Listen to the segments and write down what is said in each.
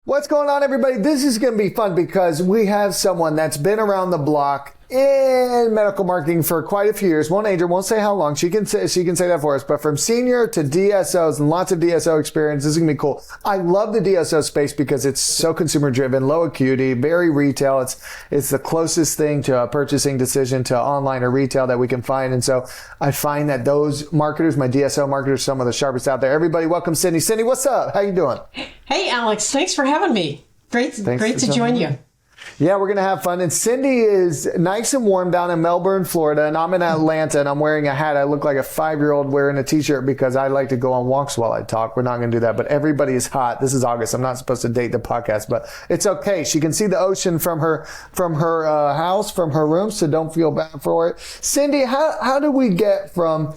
What's going on, everybody? This is going to be fun because we have someone that's been around the block in medical marketing for quite a few years. Won't age her, won't say how long. She can say that for us. But from senior to DSOs and lots of DSO experience, this is going to be cool. I love the DSO space because it's so consumer driven, low acuity, very retail. It's the closest thing to a purchasing decision to online or retail that we can find. And so I find that those marketers, my DSO marketers, some of the sharpest out there. Everybody, welcome Cindy. Cindy, what's up? How you doing? Hey, Alex. Thanks for having me. Great to join you. Yeah, we're going to have fun. And Cindy is nice and warm down in Melbourne, Florida, and I'm in Atlanta, and I'm wearing a hat. I look like a 5-year-old wearing a t-shirt because I like to go on walks while I talk. We're not going to do that, but everybody is hot. This is August. I'm not supposed to date the podcast, but it's okay. She can see the ocean from her house, from her room, so don't feel bad for it. Cindy, how do we get from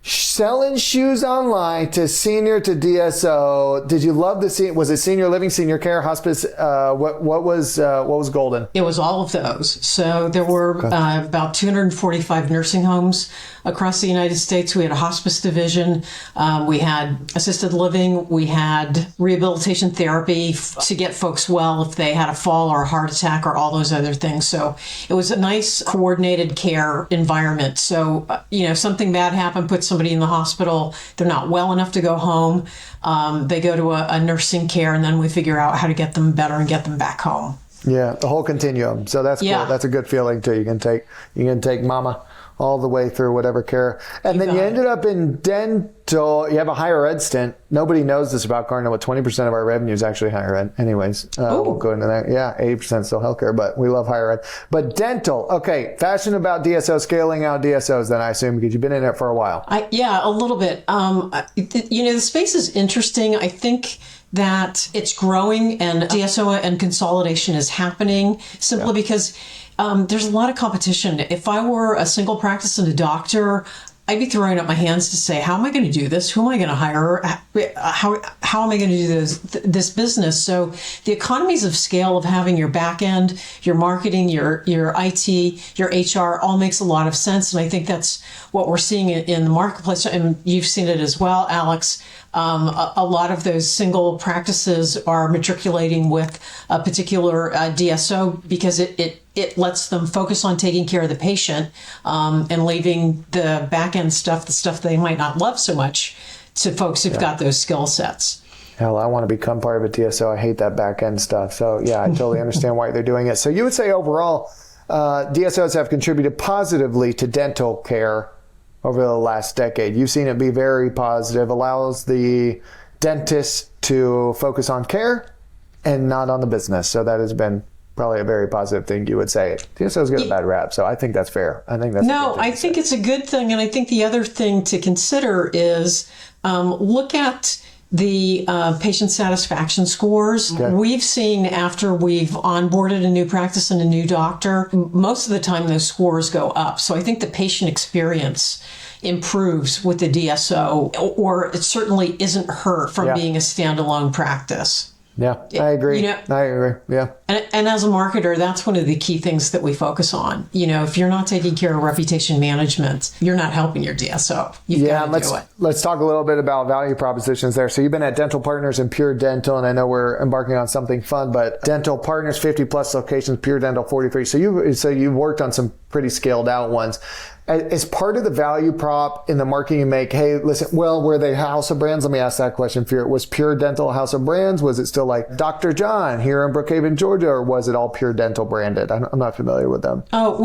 selling shoes online to senior to DSO? Did you love the scene? Was it senior living, senior care, hospice? What was golden? It was all of those. So there were about 245 nursing homes across the United States. We had a hospice division. We had assisted living. We had rehabilitation therapy to get folks well if they had a fall or a heart attack or all those other things. So it was a nice coordinated care environment. So, if something bad happened, put somebody in the hospital, they're not well enough to go home. They go to a nursing care, and then we figure out how to get them better and get them back home. Yeah, the whole continuum. So that's cool. That's a good feeling too. You can take mama all the way through whatever care. And then you ended up in dental. You have a higher ed stint. Nobody knows this about Cardinal, but 20% of our revenue is actually higher ed. Anyways, we'll go into that. Yeah, 80% still healthcare, but we love higher ed. But dental, okay, fashion about DSO, scaling out DSOs then I assume, because you've been in it for a while. Yeah, a little bit. The space is interesting. I think that it's growing and DSO and consolidation is happening simply because there's a lot of competition. If I were a single practice and a doctor, I'd be throwing up my hands to say, how am I going to do this? Who am I going to hire? How am I going to do this business? So the economies of scale of having your back end, your marketing, your IT, your HR all makes a lot of sense. And I think that's what we're seeing in the marketplace. And you've seen it as well, Alex. A lot of those single practices are matriculating with a particular DSO because it lets them focus on taking care of the patient and leaving the back end stuff, the stuff they might not love so much, to folks who've got those skill sets. Hell, I want to become part of a DSO. I hate that back end stuff. So yeah, I totally understand why they're doing it. So you would say overall, DSOs have contributed positively to dental care over the last decade. You've seen it be very positive, allows the dentist to focus on care and not on the business. So that has been probably a very positive thing, you would say. DSOs get a bad rap, so I think that's fair. I think it's a good thing. And I think the other thing to consider is look at the patient satisfaction scores. Okay. We've seen after we've onboarded a new practice and a new doctor, most of the time those scores go up. So I think the patient experience improves with the DSO, or it certainly isn't hurt from being a standalone practice. Yeah, I agree. I agree. Yeah. And as a marketer, that's one of the key things that we focus on. If you're not taking care of reputation management, you're not helping your DSO. You've got to do it. Let's talk a little bit about value propositions there. So you've been at Dental Partners and Pure Dental, and I know we're embarking on something fun, but Dental Partners, 50 plus locations, Pure Dental, 43. So you've worked on some pretty scaled out ones. As part of the value prop in the marketing you make, hey, listen, were they house of brands? Let me ask that question for you. Was Pure Dental a house of brands? Was it still like Dr. John here in Brookhaven, Georgia, or was it all Pure Dental branded? I'm not familiar with them. Oh,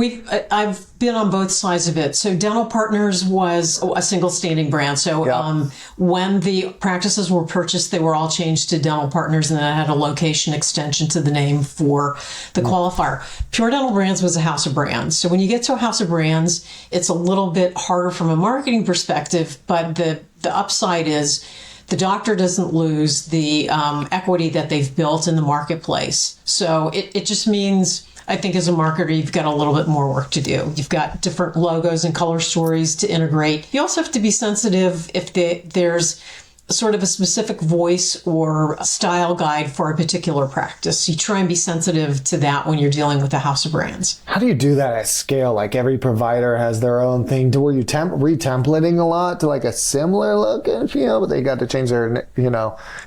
I've been on both sides of it. So Dental Partners was a single standing brand. So when the practices were purchased, they were all changed to Dental Partners, and then I had a location extension to the name for the qualifier. Pure Dental Brands was a house of brands. So when you get to a house of brands, it's a little bit harder from a marketing perspective, but the upside is the doctor doesn't lose the equity that they've built in the marketplace. So it just means, I think as a marketer, you've got a little bit more work to do. You've got different logos and color stories to integrate. You also have to be sensitive if there's sort of a specific voice or style guide for a particular practice. You try and be sensitive to that when you're dealing with a house of brands. How do you do that at scale? Like every provider has their own thing. Were you re-templating a lot to like a similar look, but they got to change their,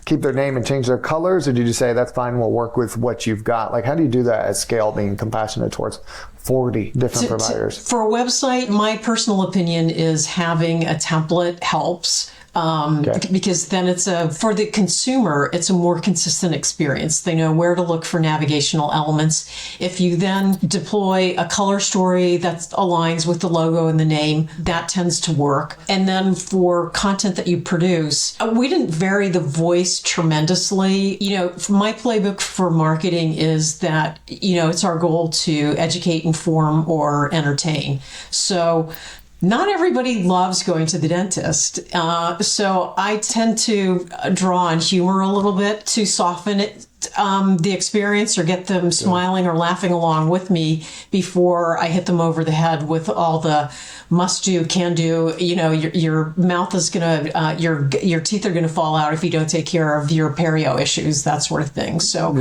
keep their name and change their colors? Or did you say, that's fine, we'll work with what you've got? Like, how do you do that at scale, being compassionate towards 40 different providers? For a website, my personal opinion is having a template helps. Because then for the consumer, it's a more consistent experience. They know where to look for navigational elements. If you then deploy a color story that aligns with the logo and the name, that tends to work. And then for content that you produce, we didn't vary the voice tremendously. My playbook for marketing is that, it's our goal to educate, inform, or entertain. So not everybody loves going to the dentist. So I tend to draw on humor a little bit to soften it, the experience, or get them smiling or laughing along with me before I hit them over the head with all the must do, can do. Your mouth is gonna, your teeth are gonna fall out if you don't take care of your perio issues, that sort of thing. So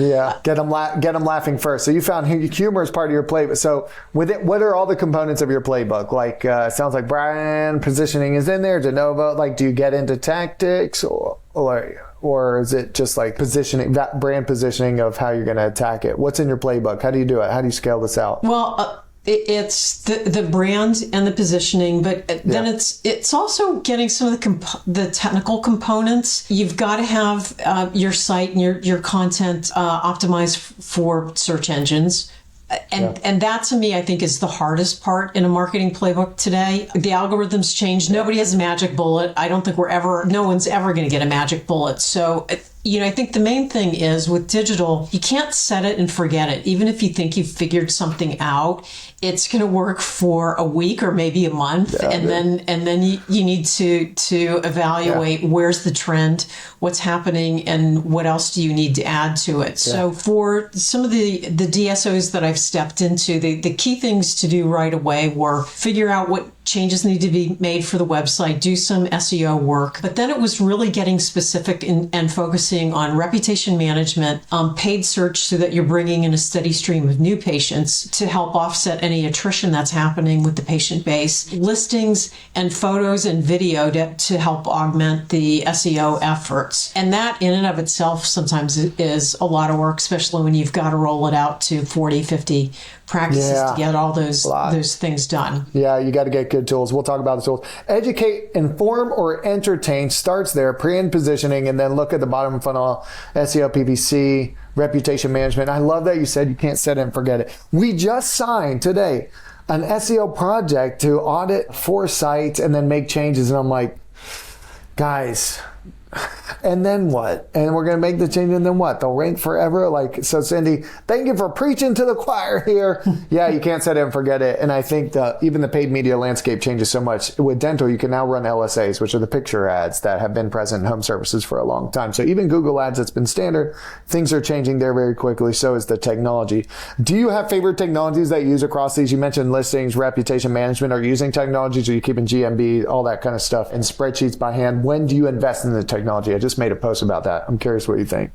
get them laughing first. So you found humor as part of your playbook. So with it, what are all the components of your playbook? Like sounds like brand positioning is in there, de novo. Like, do you get into tactics or is it just like positioning, that brand positioning of how you're going to attack it? What's in your playbook? How do you do it? How do you scale this out? Well, it's the brand and the positioning, but then it's also getting some of the technical components. You've got to have your site and your content optimized for search engines. And that, to me, I think is the hardest part in a marketing playbook today. The algorithms change. Nobody has a magic bullet. I don't think no one's ever going to get a magic bullet. So, I think the main thing is with digital, you can't set it and forget it. Even if you think you've figured something out, it's going to work for a week or maybe a month. And then you need to evaluate where's the trend, what's happening, and what else do you need to add to it. So for some of the DSOs that I've stepped into, the key things to do right away were figure out what changes need to be made for the website, do some SEO work. But then it was really getting specific and focusing on reputation management, paid search, so that you're bringing in a steady stream of new patients to help offset any attrition that's happening with the patient base, listings and photos and video to help augment the SEO efforts. And that in and of itself sometimes is a lot of work, especially when you've got to roll it out to 40, 50 practices to get all those things done. Yeah, you got to get good tools. We'll talk about the tools. Educate, inform, or entertain starts there, pre and positioning, and then look at the bottom funnel, SEO, PPC, reputation management. I love that you said you can't set it and forget it. We just signed today an SEO project to audit 4 sites and then make changes, and I'm like, guys, and then what? And we're going to make the change, and then what? They'll rank forever? So Cindy, thank you for preaching to the choir here. You can't set it and forget it. And I think even the paid media landscape changes so much. With dental, you can now run LSAs, which are the picture ads that have been present in home services for a long time. So even Google Ads, that's been standard. Things are changing there very quickly. So is the technology. Do you have favorite technologies that you use across these? You mentioned listings, reputation management. Are you using technologies? Are you keeping GMB, all that kind of stuff, and spreadsheets by hand? When do you invest in the technology? I just made a post about that. I'm curious what you think.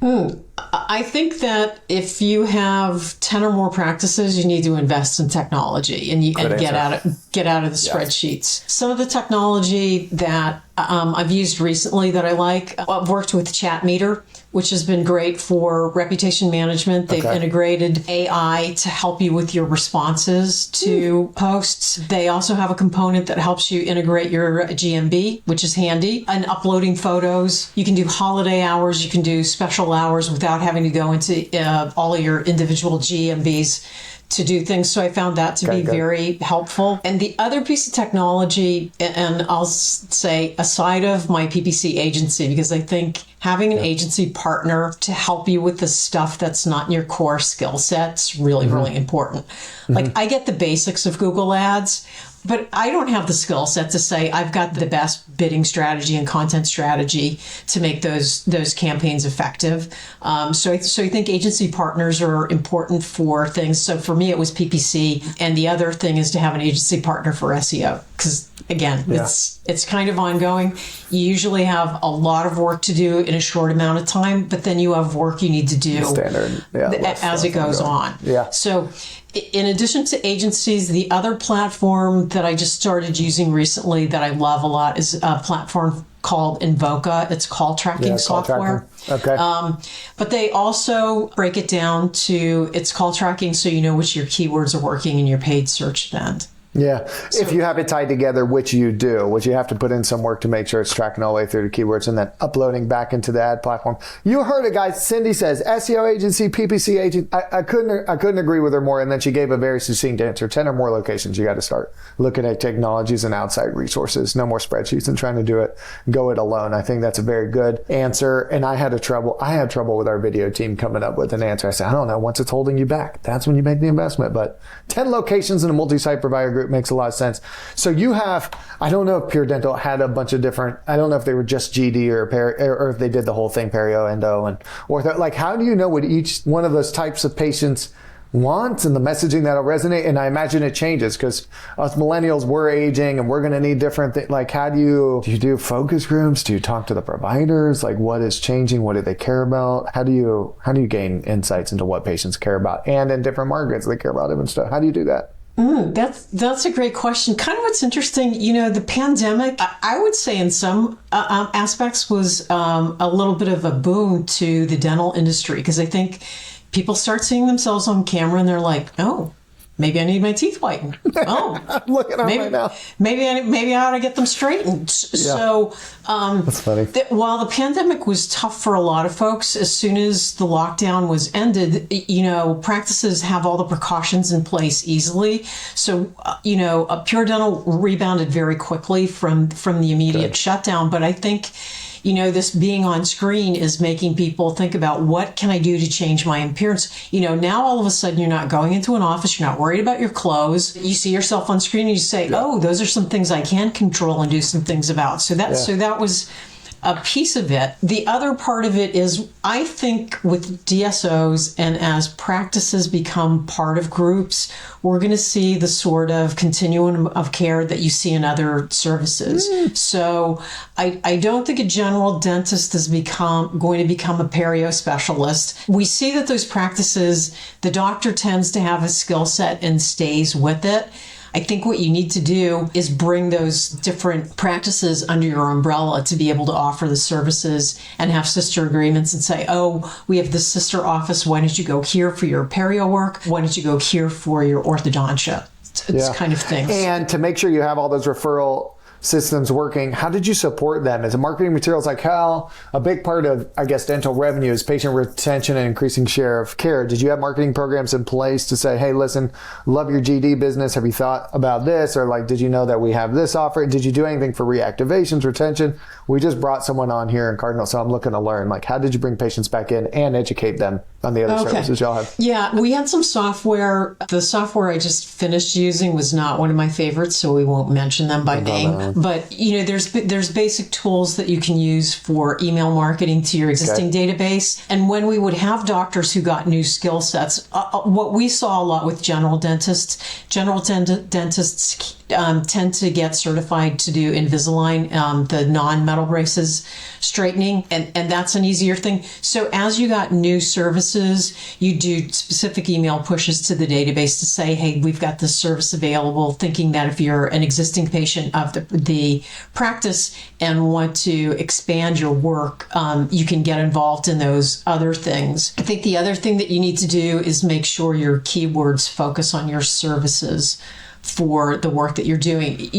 I think that if you have 10 or more practices, you need to invest in technology and get out of the spreadsheets. Some of the technology that I've used recently that I like, I've worked with ChatMeter, which has been great for reputation management. They've integrated AI to help you with your responses to posts. They also have a component that helps you integrate your GMB, which is handy, and uploading photos. You can do holiday hours. You can do special hours without having to go into all of your individual GMBs to do things. So I found that to be very helpful. And the other piece of technology, and I'll say aside of my PPC agency, because I think having an agency partner to help you with the stuff that's not in your core skill set's really, really important. Like I get the basics of Google Ads, But I don't have the skill set to say I've got the best bidding strategy and content strategy to make those campaigns effective. So I think agency partners are important for things. So for me, it was PPC, and the other thing is to have an agency partner for SEO, because again, it's kind of ongoing. You usually have a lot of work to do in a short amount of time, but then you have work you need to do as it goes on. Yeah. So in addition to agencies, the other platform that I just started using recently that I love a lot is a platform called Invoca. It's call tracking software. Okay. But they also break it down to it's call tracking so you know which your keywords are working in your paid search spend. Yeah. If you have it tied together, which you have to put in some work to make sure it's tracking all the way through the keywords and then uploading back into the ad platform. You heard it, guys. Cindy says SEO agency, PPC agent. I couldn't agree with her more. And then she gave a very succinct answer. 10 or more locations. You got to start looking at technologies and outside resources. No more spreadsheets and trying to do it. Go it alone. I think that's a very good answer. And I had trouble with our video team coming up with an answer. I said, I don't know. Once it's holding you back, that's when you make the investment. But 10 locations in a multi-site provider group makes a lot of sense. So you have, I don't know if Pure Dental had a bunch of different, I don't know if they were just GD or if they did the whole thing, perio, endo, like how do you know what each one of those types of patients wants and the messaging that'll resonate? And I imagine it changes because us millennials, we're aging and we're going to need different things. Like how do you do focus groups? Do you talk to the providers? Like what is changing? What do they care about? How do you gain insights into what patients care about? And in different markets, they care about different stuff. How do you do that? That's a great question. Kind of what's interesting, the pandemic, I would say in some aspects was a little bit of a boon to the dental industry, because I think people start seeing themselves on camera and they're like, oh, maybe I need my teeth whitened. Oh, I'm looking at them right now. Maybe I ought to get them straightened. Yeah. So, that's funny. While the pandemic was tough for a lot of folks, as soon as the lockdown was ended, practices have all the precautions in place easily. So, a Pure Dental rebounded very quickly from the immediate shutdown. But I think, this being on screen is making people think about what can I do to change my appearance. Now all of a sudden you're not going into an office, you're not worried about your clothes. You see yourself on screen and you say, oh, those are some things I can control and do some things about. So that was a piece of it. The other part of it is, I think with DSOs and as practices become part of groups, we're going to see the sort of continuum of care that you see in other services. So I don't think a general dentist is going to become a perio specialist. We see that those practices, the doctor tends to have a skill set and stays with it. I think what you need to do is bring those different practices under your umbrella to be able to offer the services and have sister agreements and say, oh, we have this sister office. Why don't you go here for your perio work? Why don't you go here for your orthodontia? It's kind of things. And to make sure you have all those referral systems working, how did you support them? As a marketing materials, like how a big part of, I guess, dental revenue is patient retention and increasing share of care. Did you have marketing programs in place to say, hey, listen, love your GD business. Have you thought about this? Or like, did you know that we have this offer? Did you do anything for reactivations, retention? We just brought someone on here in Cardinal, so I'm looking to learn. Like, how did you bring patients back in and educate them on the other services y'all have? Yeah, we had some software. The software I just finished using was not one of my favorites, so we won't mention them by name. But, there's basic tools that you can use for email marketing to your existing database. And when we would have doctors who got new skill sets, what we saw a lot with general dentists tend to get certified to do Invisalign, the non-metal braces straightening, and that's an easier thing. So as you got new services, you do specific email pushes to the database to say, hey, we've got this service available, thinking that if you're an existing patient of the practice and want to expand your work, you can get involved in those other things. I think the other thing that you need to do is make sure your keywords focus on your services for the work that you're doing.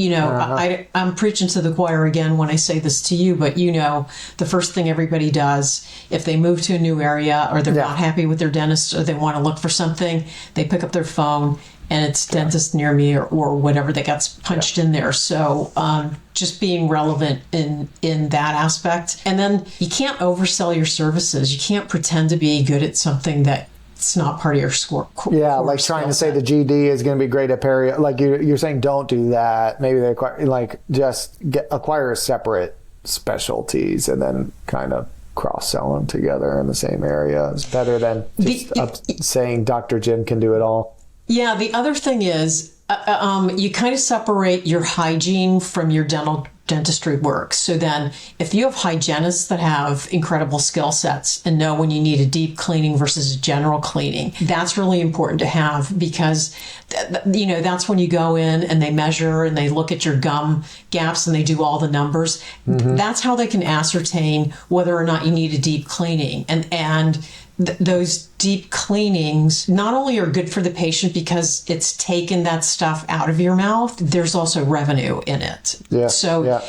I'm preaching to the choir again when I say this to you, but the first thing everybody does if they move to a new area or they're not happy with their dentist or they want to look for something, they pick up their phone and it's dentist near me or whatever that gets punched in there. So just being relevant in that aspect. And then you can't oversell your services. You can't pretend to be good at something that it's not part of your score. Yeah, like trying to say the GD is going to be great at perio. Like you're saying, don't do that. Maybe they acquire separate specialties and then kind of cross-sell them together in the same area. It's better than just saying Dr. Jim can do it all. Yeah, the other thing is you kind of separate your hygiene from your dentistry work. So then if you have hygienists that have incredible skill sets and know when you need a deep cleaning versus a general cleaning, that's really important to have, because that's when you go in and they measure and they look at your gum gaps and they do all the numbers. Mm-hmm. That's how they can ascertain whether or not you need a deep cleaning. And those deep cleanings not only are good for the patient because it's taken that stuff out of your mouth, there's also revenue in it. Yeah. So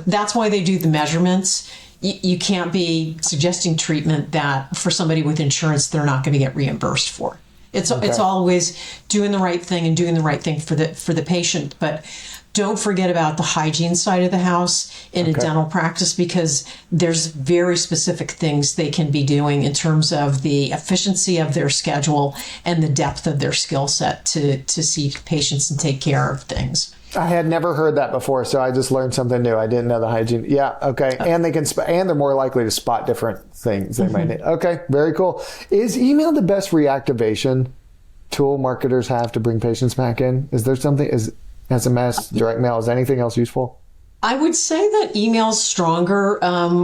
that's why they do the measurements. You can't be suggesting treatment that for somebody with insurance they're not going to get reimbursed for. It's always doing the right thing and doing the right thing for the patient, but don't forget about the hygiene side of the house in a dental practice, because there's very specific things they can be doing in terms of the efficiency of their schedule and the depth of their skill set to see patients and take care of things. I had never heard that before, so I just learned something new. I didn't know the hygiene. Yeah, okay. And they can and they're more likely to spot different things they might need. Okay, very cool. Is email the best reactivation tool marketers have to bring patients back in? Is there something, is SMS, direct mail, is anything else useful? I would say that email's stronger.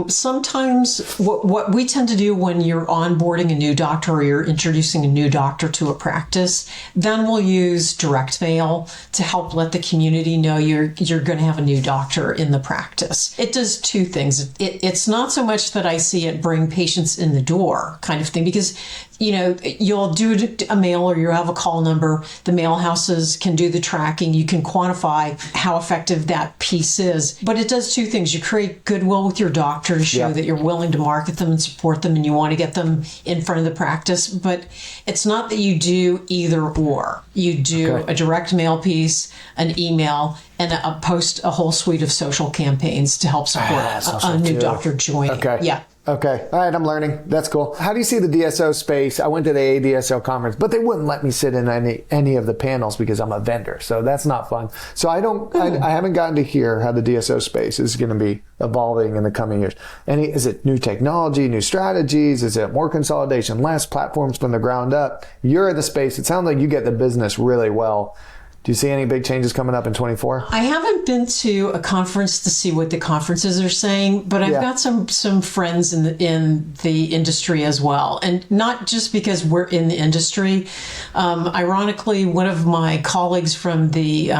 Sometimes what we tend to do when you're onboarding a new doctor or you're introducing a new doctor to a practice, then we'll use direct mail to help let the community know you're going to have a new doctor in the practice. It does two things. It's not so much that I see it bring patients in the door kind of thing, because you'll do a mail or you have a call number. The mail houses can do the tracking. You can quantify how effective that piece is. But it does two things. You create goodwill with your doctor to show that you're willing to market them and support them and you want to get them in front of the practice. But it's not that you do either or. You do a direct mail piece, an email, and post a whole suite of social campaigns to help support a new doctor joining. Okay. Yeah. Okay. All right. I'm learning. That's cool. How do you see the DSO space? I went to the ADSO conference, but they wouldn't let me sit in any of the panels because I'm a vendor. So that's not fun. So I haven't gotten to hear how the DSO space is going to be evolving in the coming years. Is it new technology, new strategies? Is it more consolidation, less platforms from the ground up? You're in the space. It sounds like you get the business really well. Do you see any big changes coming up in 24? I haven't been to a conference to see what the conferences are saying, but I've got some friends in the industry as well. And not just because we're in the industry. Ironically, one of my colleagues from the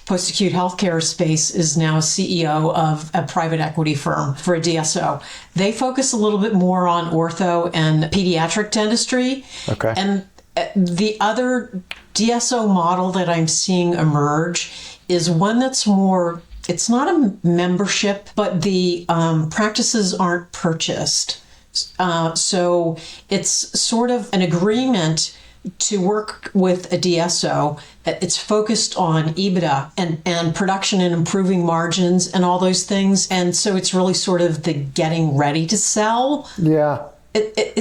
post-acute healthcare space is now CEO of a private equity firm for a DSO. They focus a little bit more on ortho and pediatric dentistry. Okay. And the other DSO model that I'm seeing emerge is one that's more, it's not a membership, but the practices aren't purchased. So it's sort of an agreement to work with a DSO. It's focused on EBITDA and production and improving margins and all those things. And so it's really sort of the getting ready to sell. Yeah.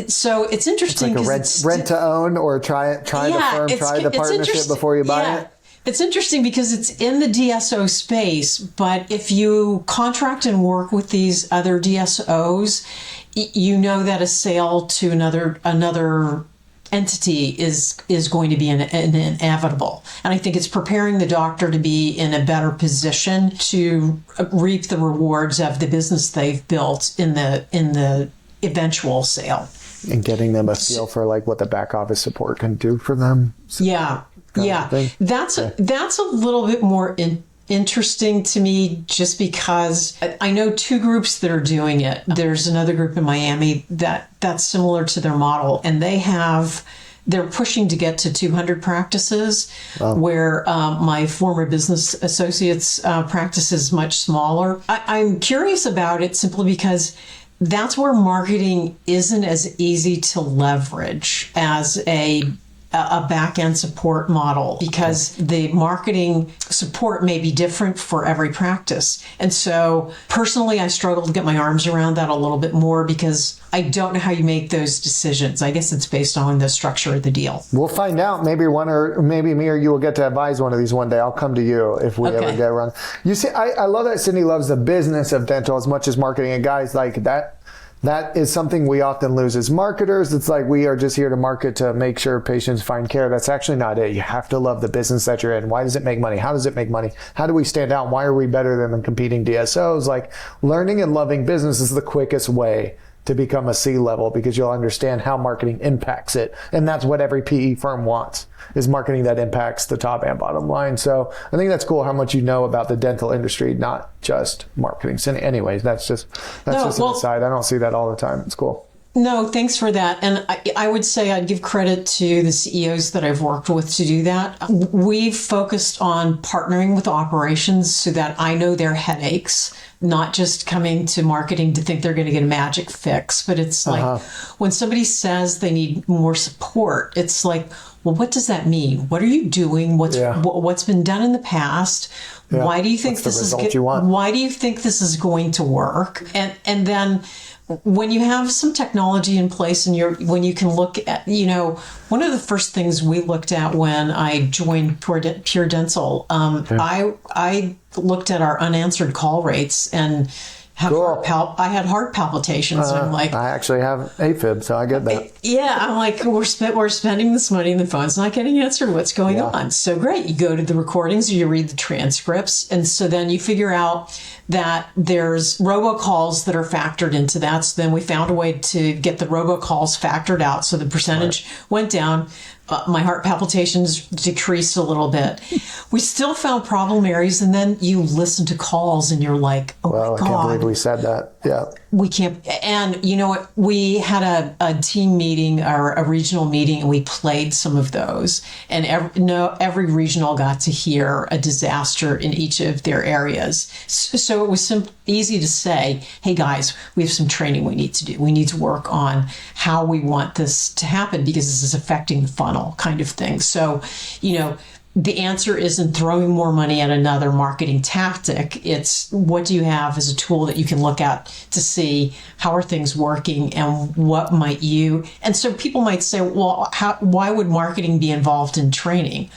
So it's interesting. It's like a rent to own, or try the firm, try the partnership before you buy it. It's interesting because it's in the DSO space, but if you contract and work with these other DSOs, you know that a sale to another entity is going to be inevitable. And I think it's preparing the doctor to be in a better position to reap the rewards of the business they've built in the eventual sale, and getting them a feel for like what the back office support can do for them. That's a little bit more interesting to me, just because I know two groups that are doing it. There's another group in Miami that's similar to their model, and they're pushing to get to 200 practices, where my former business associate's practice is much smaller. I'm curious about it simply because that's where marketing isn't as easy to leverage as a a back-end support model, because the marketing support may be different for every practice. And so personally, I struggle to get my arms around that a little bit more, because I don't know how you make those decisions. I guess it's based on the structure of the deal. We'll find out. Maybe me or you will get to advise one of these one day. I'll come to you if we ever get around. You see, I love that Cindy loves the business of dental as much as marketing. And guys, like that is something we often lose as marketers. It's like we are just here to market to make sure patients find care. That's actually not it. You have to love the business that you're in. Why does it make money? How does it make money? How do we stand out? Why are we better than the competing DSOs? Like, learning and loving business is the quickest way to become a C-level, because you'll understand how marketing impacts it. And that's what every PE firm wants, is marketing that impacts the top and bottom line. So I think that's cool how much you know about the dental industry, not just marketing. So anyways, that's just an aside. I don't see that all the time. It's cool. No, thanks for that. And I would say I'd give credit to the CEOs that I've worked with to do that. We've focused on partnering with operations so that I know their headaches, not just coming to marketing to think they're going to get a magic fix. But it's like when somebody says they need more support, it's like, well, what does that mean? What are you doing? What's been done in the past? Yeah. Why do you think why do you think this is going to work? And then when you have some technology in place and when you can look at, one of the first things we looked at when I joined Pure Dental, I looked at our unanswered call rates and I had heart palpitations. And I'm like, I actually have AFib, so I get that. I'm like, we're spending this money and the phone's not getting answered. What's going on? So great. You go to the recordings or you read the transcripts. And so then you figure out that there's robocalls that are factored into that. So then we found a way to get the robocalls factored out. So the percentage went down. My heart palpitations decreased a little bit. We still found problem areas, and then you listen to calls and you're like, oh my God. I can't believe we said that. Yeah. We can't. And you know what? We had a team meeting or a regional meeting, and we played some of those. And every regional got to hear a disaster in each of their areas. So it was easy to say, hey guys, we have some training we need to do. We need to work on how we want this to happen, because this is affecting the funnel kind of thing. So, the answer isn't throwing more money at another marketing tactic. It's what do you have as a tool that you can look at to see how are things working and what might you. And so people might say, well, why would marketing be involved in training?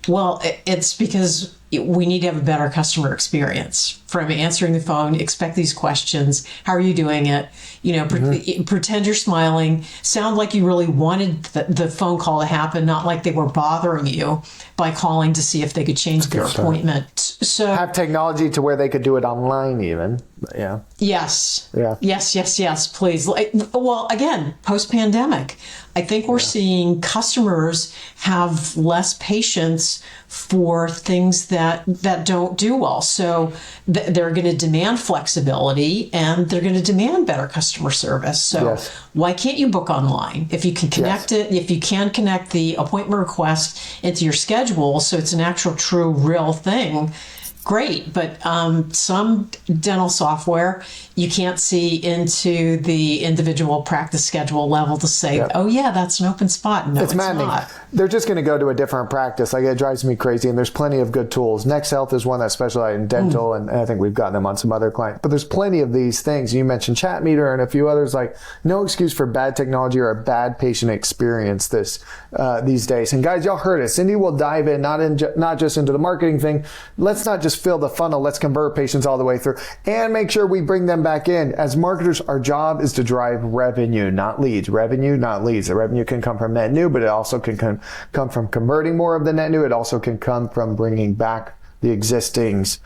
Well, it's because we need to have a better customer experience. From answering the phone, expect these questions. How are you doing it? Pretend you're smiling. Sound like you really wanted the phone call to happen, not like they were bothering you by calling to see if they could change their appointment. So have technology to where they could do it online even. Yeah. Yes. Yeah. Yes, please. Well, again, post-pandemic, I think we're seeing customers have less patience for things that don't do well. So they're going to demand flexibility, and they're going to demand better customer service. So why can't you book online? If you can connect it, if you can connect the appointment request into your schedule so it's an actual, true, real thing, great. But some dental software, you can't see into the individual practice schedule level to say, oh yeah, that's an open spot. No, it's maddening. Not. They're just going to go to a different practice. Like, it drives me crazy. And there's plenty of good tools. Next Health is one that specializes in dental, and I think we've gotten them on some other clients. But there's plenty of these things. You mentioned Chat Meter and a few others. Like, no excuse for bad technology or a bad patient experience these days. And guys, y'all heard it. Cindy will dive in, not just into the marketing thing. Let's not just fill the funnel. Let's convert patients all the way through and make sure we bring them back in. As marketers, our job is to drive revenue, not leads. Revenue, not leads. The revenue can come from net new, but it also can come from converting more of the net new. It also can come from bringing back the existings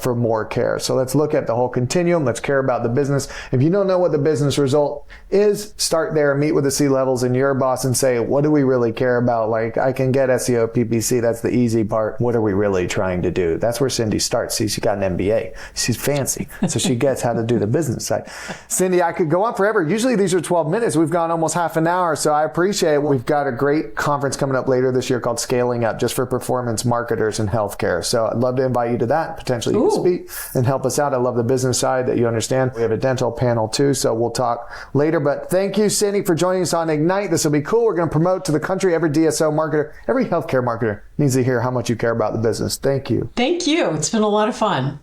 for more care. So let's look at the whole continuum. Let's care about the business. If you don't know what the business result is, start there, meet with the C-levels and your boss and say, what do we really care about? Like, I can get SEO, PPC. That's the easy part. What are we really trying to do? That's where Cindy starts. See, she got an MBA. She's fancy. So she gets how to do the business side. Cindy, I could go on forever. Usually these are 12 minutes. We've gone almost half an hour. So I appreciate it. We've got a great conference coming up later this year called Scaling Up, just for performance marketers in healthcare. So I'd love to invite you to that. Potentially you can speak and help us out. I love the business side that you understand. We have a dental panel too, so we'll talk later. But thank you, Cindy, for joining us on Ignite. This will be cool. We're going to promote to the country. Every DSO marketer, every healthcare marketer needs to hear how much you care about the business. Thank you. Thank you. It's been a lot of fun.